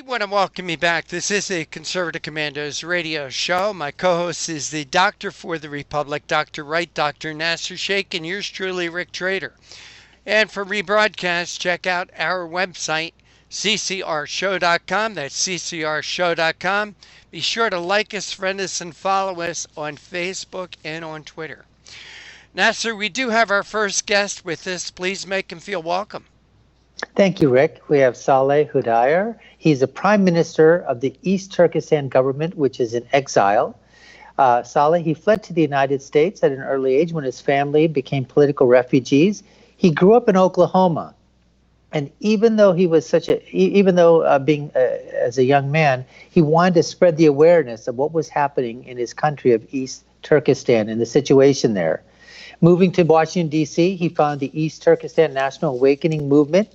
everybody. Want to welcome you back. This is the Conservative Commandos Radio Show. My co-host is the Doctor for the Republic, Dr. Wright, Dr. Nasser Sheikh, and yours truly, Rick Trader. And for rebroadcast, check out our website, ccrshow.com. That's ccrshow.com. Be sure to like us, friend us, and follow us on Facebook and on Twitter. Nasser, we do have our first guest with us. Please make him feel welcome. Thank you, Rick. We have Salih Hudayar. He's the Prime Minister of the East Turkistan Government, which is in exile. Salih, he fled to the United States at an early age when his family became political refugees. He grew up in Oklahoma. And even though he was as a young man, he wanted to spread the awareness of what was happening in his country of East Turkestan and the situation there. Moving to Washington, D.C., he founded the East Turkestan National Awakening Movement,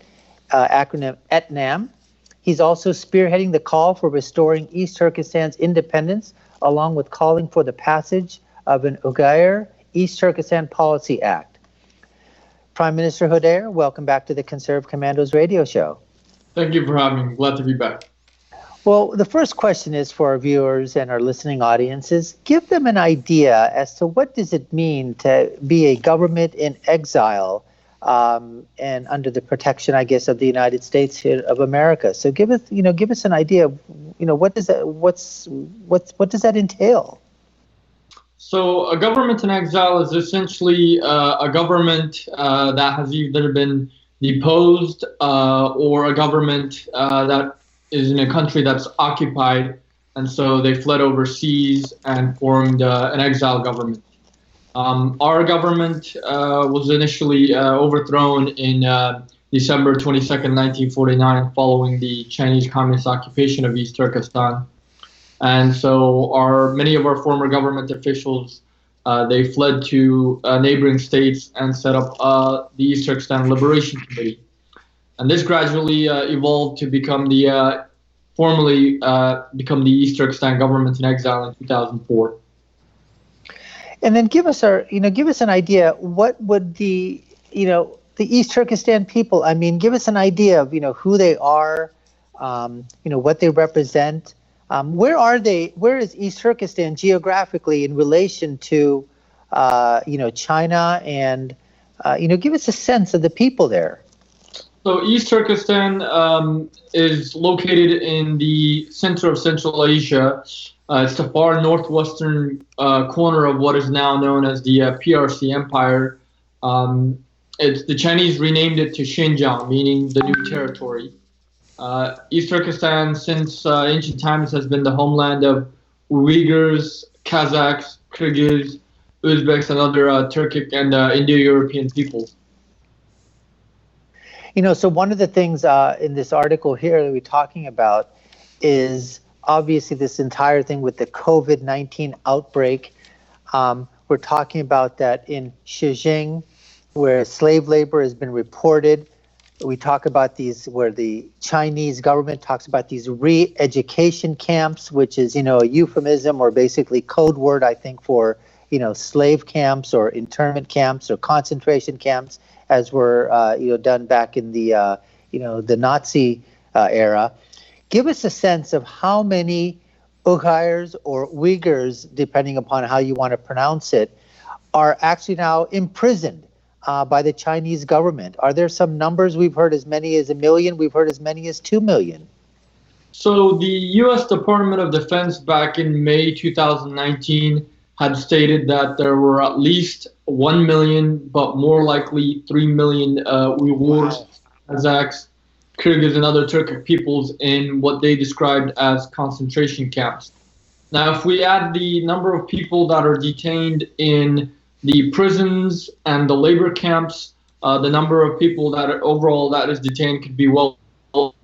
acronym ETNAM. He's also spearheading the call for restoring East Turkestan's independence, along with calling for the passage of an Uyghur East Turkestan Policy Act. Prime Minister Hudayar, welcome back to the Conservative Commandos Radio Show. Thank you for having me. Glad to be back. Well, the first question is for our viewers and our listening audiences. Give them an idea as to what does it mean to be a government in exile and under the protection, I guess, of the United States of America. So give us an idea of, what does that entail? So a government in exile is essentially a government that has either been deposed or a government that is in a country that's occupied, and so they fled overseas and formed an exile government. Our government was initially overthrown in December 22nd, 1949, following the Chinese Communist occupation of East Turkestan. And so many of our former government officials, they fled to neighboring states and set up the East Turkestan Liberation Committee. And this gradually evolved to become formally become the East Turkestan Government in exile in 2004. And then give us an idea. What would the East Turkestan people? I mean, give us an idea of who they are, what they represent. Where are they? Where is East Turkestan geographically in relation to China? And give us a sense of the people there. So East Turkestan is located in the center of Central Asia. It's the far northwestern corner of what is now known as the PRC Empire. The Chinese renamed it to Xinjiang, meaning the new territory. East Turkestan, since ancient times, has been the homeland of Uyghurs, Kazakhs, Kyrgyz, Uzbeks, and other Turkic and Indo-European peoples. So one of the things in this article here that we're talking about is obviously this entire thing with the COVID-19 outbreak. We're talking about that in Xinjiang, where slave labor has been reported. We talk about these where the Chinese government talks about these re-education camps, which is, a euphemism or basically code word, I think, for, slave camps or internment camps or concentration camps, as were, done back in the, the Nazi era. Give us a sense of how many Uyghurs or Uyghurs, depending upon how you want to pronounce it, are actually now imprisoned by the Chinese government. Are there some numbers? We've heard as many as 1 million. We've heard as many as 2 million. So the U.S. Department of Defense back in May 2019 had stated that there were at least 1 million, but more likely 3 million Uyghurs, Kazakhs, Kyrgyz, and other Turkic peoples in what they described as concentration camps. Now, if we add the number of people that are detained in the prisons and the labor camps, the number of people that are overall that is detained could be well over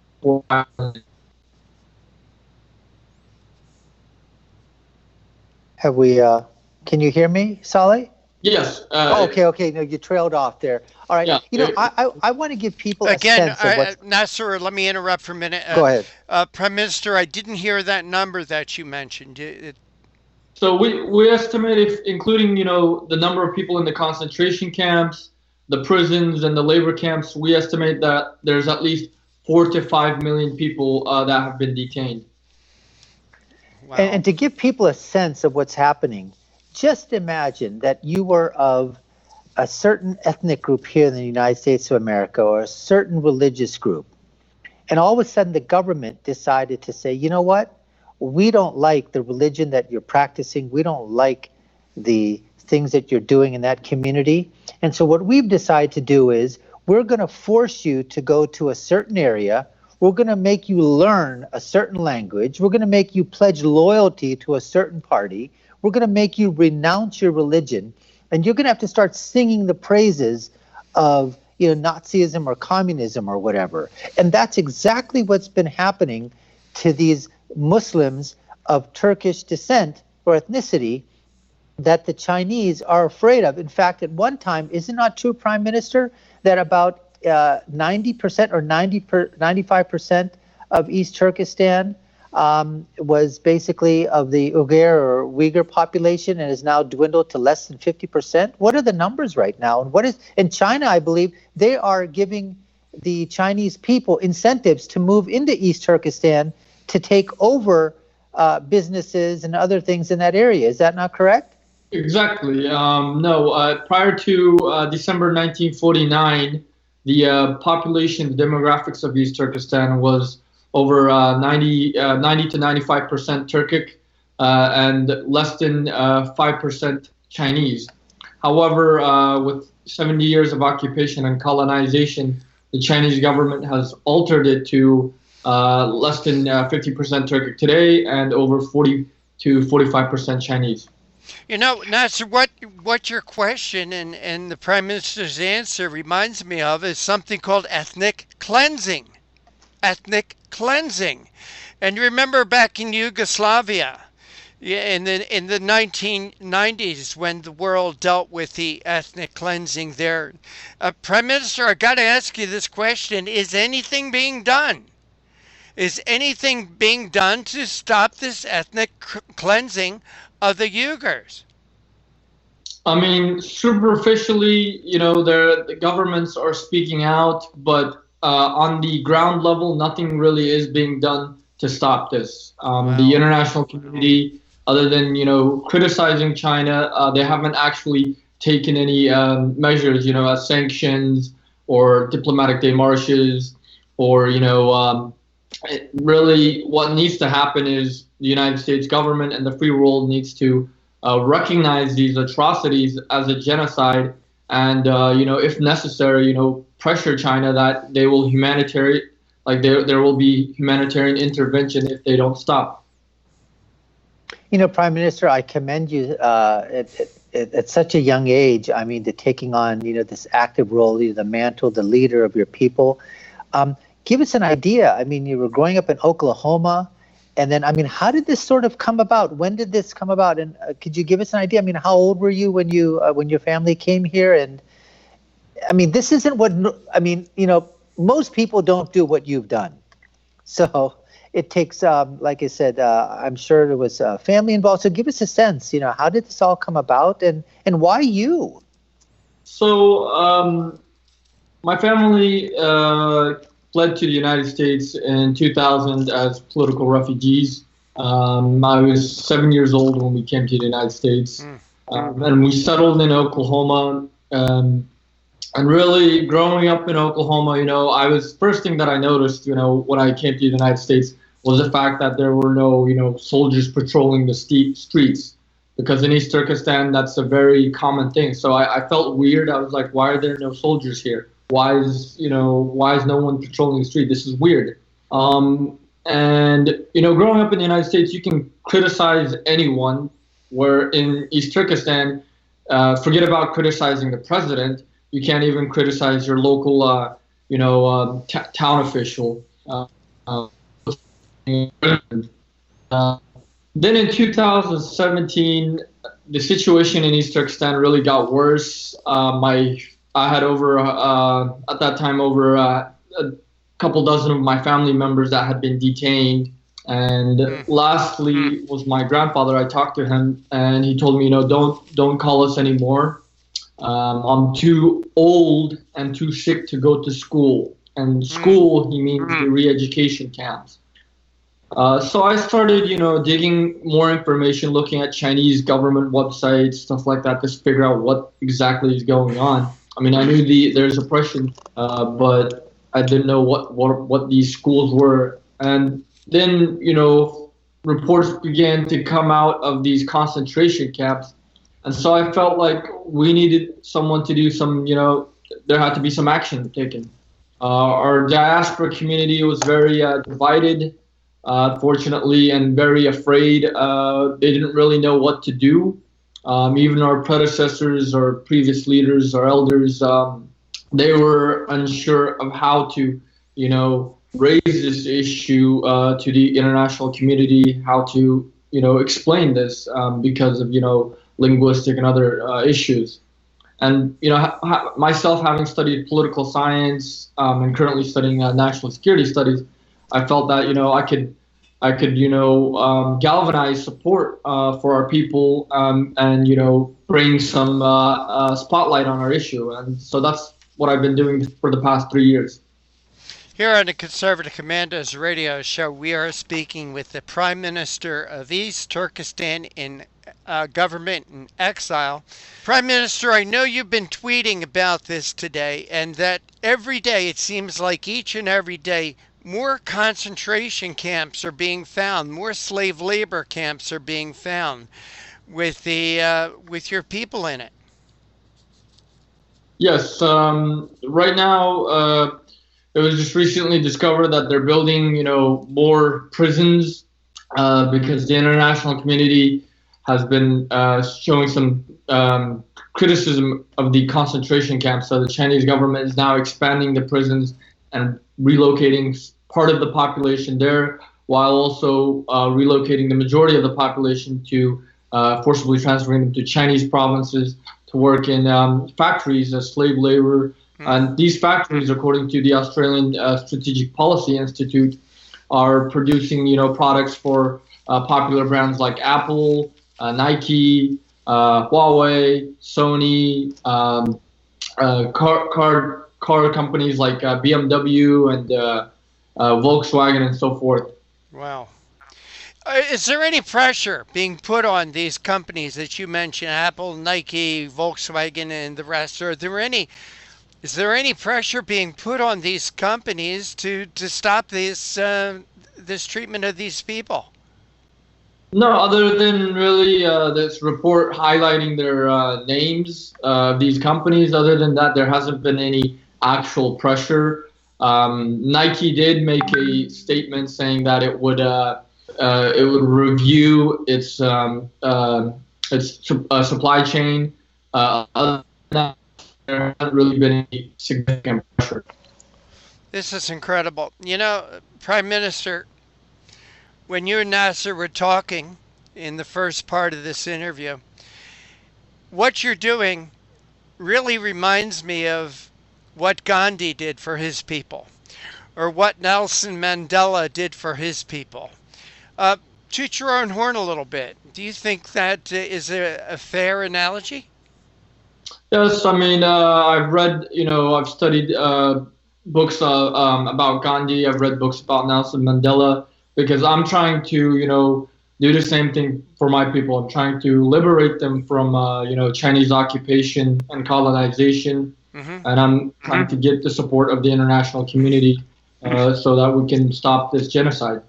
5 million. Have we? Can you hear me, Salih? Yes. Okay. No, you trailed off there. All right. Yeah. I want to give people a sense of what. Nasser, let me interrupt for a minute. Go ahead. Prime Minister, I didn't hear that number that you mentioned. So we estimate, if including the number of people in the concentration camps, the prisons, and the labor camps, we estimate that there's at least 4 to 5 million people that have been detained. Wow. And to give people a sense of what's happening, just imagine that you were of a certain ethnic group here in the United States of America, or a certain religious group. And all of a sudden the government decided to say, you know what? We don't like the religion that you're practicing. We don't like the things that you're doing in that community. And so what we've decided to do is we're going to force you to go to a certain area. We're going to make you learn a certain language. We're going to make you pledge loyalty to a certain party. We're going to make you renounce your religion. And you're going to have to start singing the praises of, Nazism or communism or whatever. And that's exactly what's been happening to these Muslims of Turkish descent or ethnicity that the Chinese are afraid of. In fact, at one time, is it not true, Prime Minister, that about 90% or 95% of East Turkestan was basically of the Uyghur population and has now dwindled to less than 50%? What are the numbers right now? And what is in China? I believe they are giving the Chinese people incentives to move into East Turkestan to take over businesses and other things in that area. Is that not correct? Exactly. No. Prior to December 1949, the population demographics of East Turkestan was over 90 to 95% Turkic and less than 5% Chinese. However, with 70 years of occupation and colonization, the Chinese government has altered it to less than 50% Turkic today and over 40 to 45% Chinese. Nasser, what your question and the Prime Minister's answer reminds me of is something called ethnic cleansing. Ethnic cleansing. And remember back in Yugoslavia, in the 1990s, when the world dealt with the ethnic cleansing there. Prime Minister, I got to ask you this question. Is anything being done? Is anything being done to stop this ethnic cleansing of the Uyghurs? I mean, superficially, the governments are speaking out, but on the ground level, nothing really is being done to stop this. Wow. The international community, other than, criticizing China, they haven't actually taken any measures, as sanctions or diplomatic démarches or, really what needs to happen is the United States government and the free world needs to recognize these atrocities as a genocide and, if necessary, pressure China that they will there will be humanitarian intervention if they don't stop. Prime Minister, I commend you at such a young age. I mean, to taking on, this active role, the mantle, the leader of your people. Give us an idea. I mean, you were growing up in Oklahoma. And then, how did this sort of come about? When did this come about? And could you give us an idea? I mean, how old were you when your family came here? And this isn't what, most people don't do what you've done. So it takes, like I said, I'm sure there was family involved. So give us a sense, how did this all come about and why you? So my family fled to the United States in 2000 as political refugees. I was 7 years old when we came to the United States. And we settled in Oklahoma. And really, growing up in Oklahoma, first thing that I noticed, when I came to the United States was the fact that there were no, soldiers patrolling the streets. Because in East Turkestan, that's a very common thing. So I felt weird. I was like, why are there no soldiers here? Why is no one patrolling the street? This is weird. And, growing up in the United States, you can criticize anyone, where in East Turkestan, forget about criticizing the president. You can't even criticize your local, town official. Then in 2017, the situation in East Turkestan really got worse. I had at that time over a couple dozen of my family members that had been detained. And lastly was my grandfather. I talked to him and he told me, don't call us anymore. I'm too old and too sick to go to school. and school, he means the re-education camps. So I started, digging more information, looking at Chinese government websites, stuff like that, to figure out what exactly is going on. I mean, I knew there's oppression, but I didn't know what these schools were. And then, reports began to come out of these concentration camps. And so I felt like we needed someone to do some, there had to be some action taken. Our diaspora community was very divided, fortunately, and very afraid. They didn't really know what to do. Even our predecessors, our previous leaders, our elders, they were unsure of how to, raise this issue to the international community, how to, explain this because of, linguistic and other issues. And, myself having studied political science and currently studying national security studies, I felt that, I could, galvanize support for our people and, bring some spotlight on our issue. And so that's what I've been doing for the past 3 years. Here on the Conservative Commandos Radio Show, we are speaking with the Prime Minister of East Turkistan Government in Exile. Prime Minister, I know you've been tweeting about this today, and that every day, it seems like each and every day, more concentration camps are being found, more slave labor camps are being found with your people in it. Yes, right now, it was just recently discovered that they're building, more prisons because the international community has been showing some criticism of the concentration camps. So the Chinese government is now expanding the prisons and relocating part of the population there, while also relocating the majority of the population to forcibly transferring them to Chinese provinces to work in factories as slave labor. And these factories, according to the Australian Strategic Policy Institute, are producing, products for popular brands like Apple, Nike, Huawei, Sony, car companies like BMW and Volkswagen and so forth. Wow. Is there any pressure being put on these companies that you mentioned, Apple, Nike, Volkswagen, and the rest? Is there any pressure being put on these companies to stop this treatment of these people? No, other than really this report highlighting their names of these companies. Other than that, there hasn't been any actual pressure. Nike did make a statement saying that it would review its supply chain. Other than that, there hasn't really been any significant pressure. This is incredible. Prime Minister, when you and Nasser were talking in the first part of this interview, what you're doing really reminds me of what Gandhi did for his people, or what Nelson Mandela did for his people. Toot your own horn a little bit. Do you think that is a fair analogy? Yes, I mean, I've read, I've studied books about Gandhi. I've read books about Nelson Mandela because I'm trying to, do the same thing for my people. I'm trying to liberate them from, Chinese occupation and colonization. Mm-hmm. And I'm trying to get the support of the international community so that we can stop this genocide.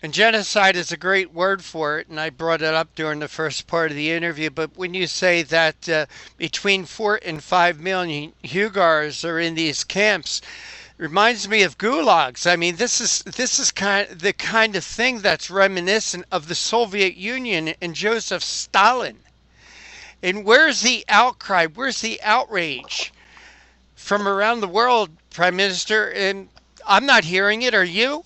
And genocide is a great word for it, and I brought it up during the first part of the interview. But when you say that between 4 and 5 million Uyghurs are in these camps, it reminds me of gulags. I mean, this is the kind of thing that's reminiscent of the Soviet Union and Joseph Stalin. And where's the outcry? Where's the outrage from around the world, Prime Minister? And I'm not hearing it. Are you?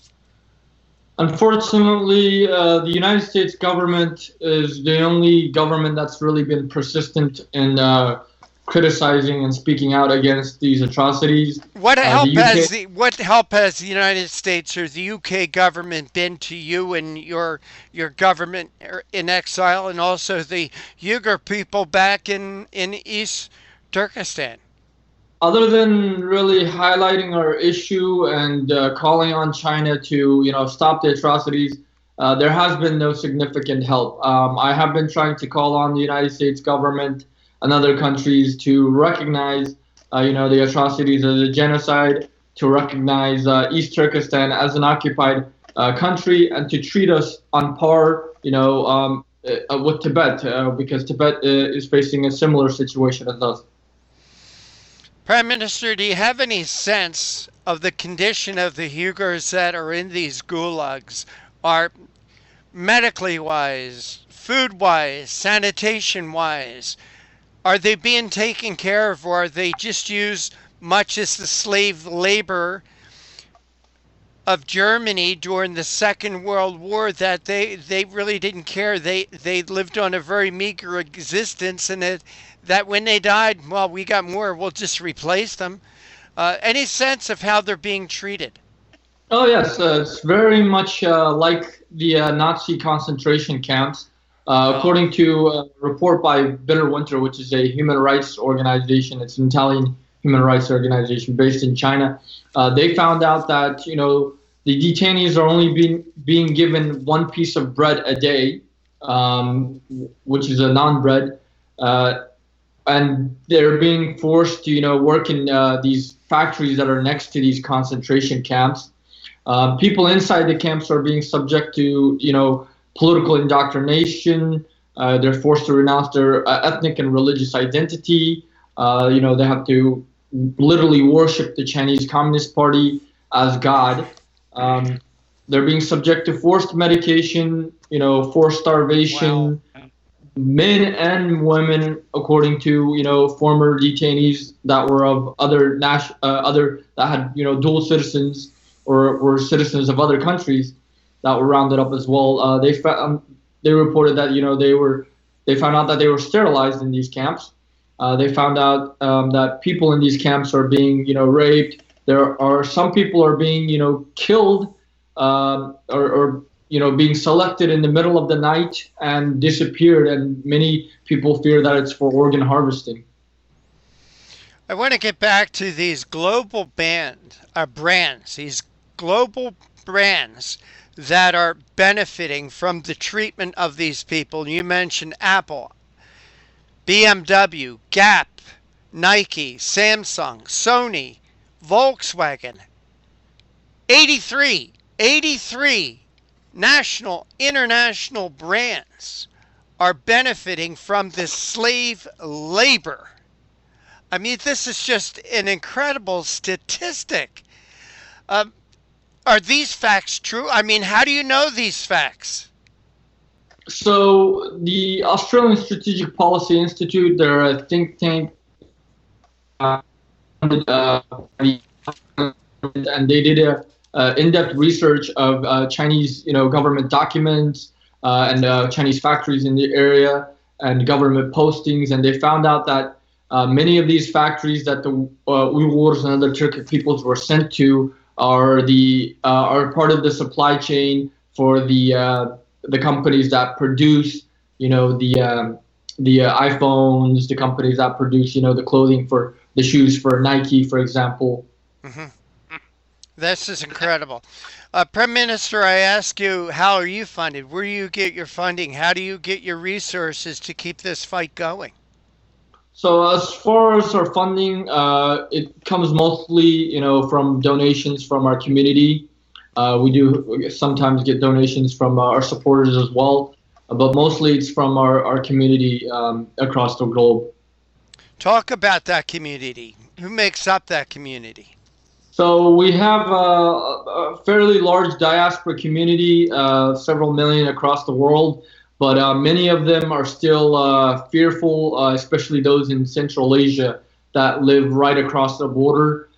Unfortunately, the United States government is the only government that's really been persistent in criticizing and speaking out against these atrocities. What help has the United States or the UK government been to you and your government in exile, and also the Uyghur people back in East Turkestan? Other than really highlighting our issue and calling on China to, stop the atrocities, there has been no significant help. I have been trying to call on the United States government and other countries to recognize, the atrocities as a genocide, to recognize East Turkestan as an occupied country, and to treat us on par, with Tibet, because Tibet is facing a similar situation as us. Prime Minister, do you have any sense of the condition of the Uyghurs that are in these gulags? Are medically wise, food wise, sanitation wise, are they being taken care of, or are they just used much as the slave labor of Germany during the Second World War, that they really didn't care? They lived on a very meager existence, and that when they died, well, we got more, we'll just replace them. Any sense of how they're being treated? Oh, yes. It's very much like the Nazi concentration camps. According to a report by Bitter Winter, which is a human rights organization, it's an Italian human rights organization based in China, they found out that, the detainees are only being given one piece of bread a day, which is a non-bread, and they're being forced to, work in these factories that are next to these concentration camps. People inside the camps are being subject to, political indoctrination. They're forced to renounce their ethnic and religious identity. They have to literally worship the Chinese Communist Party as God. They're being subject to forced medication, forced starvation. Wow. Men and women, according to former detainees that were of other that had dual citizens or were citizens of other countries that were rounded up as well. They reported that they found out that they were sterilized in these camps. They found out that people in these camps are being raped. There are some people are being killed or being selected in the middle of the night and disappeared, and many people fear that it's for organ harvesting. I want to get back to these global brands, these global brands that are benefiting from the treatment of these people. You mentioned Apple, BMW, Gap, Nike, Samsung, Sony, Volkswagen. 83 national, international brands are benefiting from this slave labor. I mean, this is just an incredible statistic. Are these facts true? I mean, how do you know these facts? So the Australian Strategic Policy Institute, they're a think tank, and they did a in-depth research of Chinese, government documents and Chinese factories in the area and government postings, and they found out that many of these factories that the Uyghurs and other Turkic peoples were sent to are part of the supply chain for the companies that produce, the iPhones, the companies that produce, the clothing for the shoes for Nike, for example. Mm-hmm. This is incredible. Prime Minister, I ask you, how are you funded? Where do you get your funding? How do you get your resources to keep this fight going? So as far as our funding, it comes mostly, from donations from our community. We do sometimes get donations from our supporters as well, but mostly it's from our community across the globe. Talk about that community. Who makes up that community? So we have a fairly large diaspora community, several million across the world. But many of them are still fearful, especially those in Central Asia that live right across the border,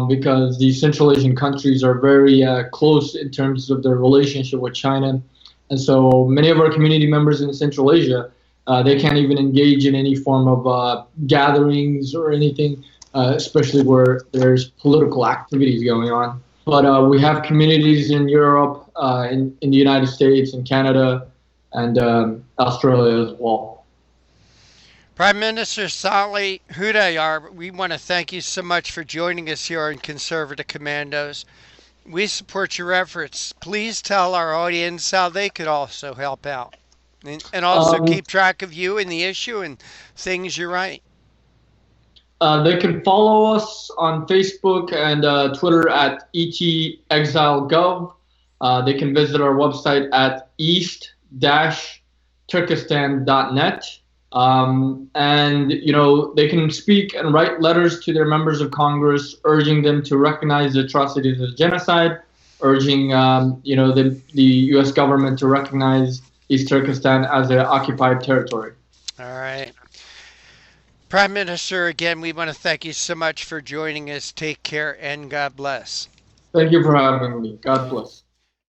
because the Central Asian countries are very close in terms of their relationship with China. And so many of our community members in Central Asia, they can't even engage in any form of gatherings or anything, especially where there's political activities going on. But we have communities in Europe, in the United States, in Canada, and Australia as well. Prime Minister Salih Hudayar, we want to thank you so much for joining us here on Conservative Commandos. We support your efforts. Please tell our audience how they could also help out and also keep track of you and the issue and things you write. They can follow us on Facebook and Twitter at ET-ExileGov. They can visit our website at east-turkistan.net. And, they can speak and write letters to their members of Congress, urging them to recognize the atrocities of genocide, urging, the U.S. government to recognize East Turkestan as an occupied territory. All right. Prime Minister, again, we want to thank you so much for joining us. Take care and God bless. Thank you for having me. God bless.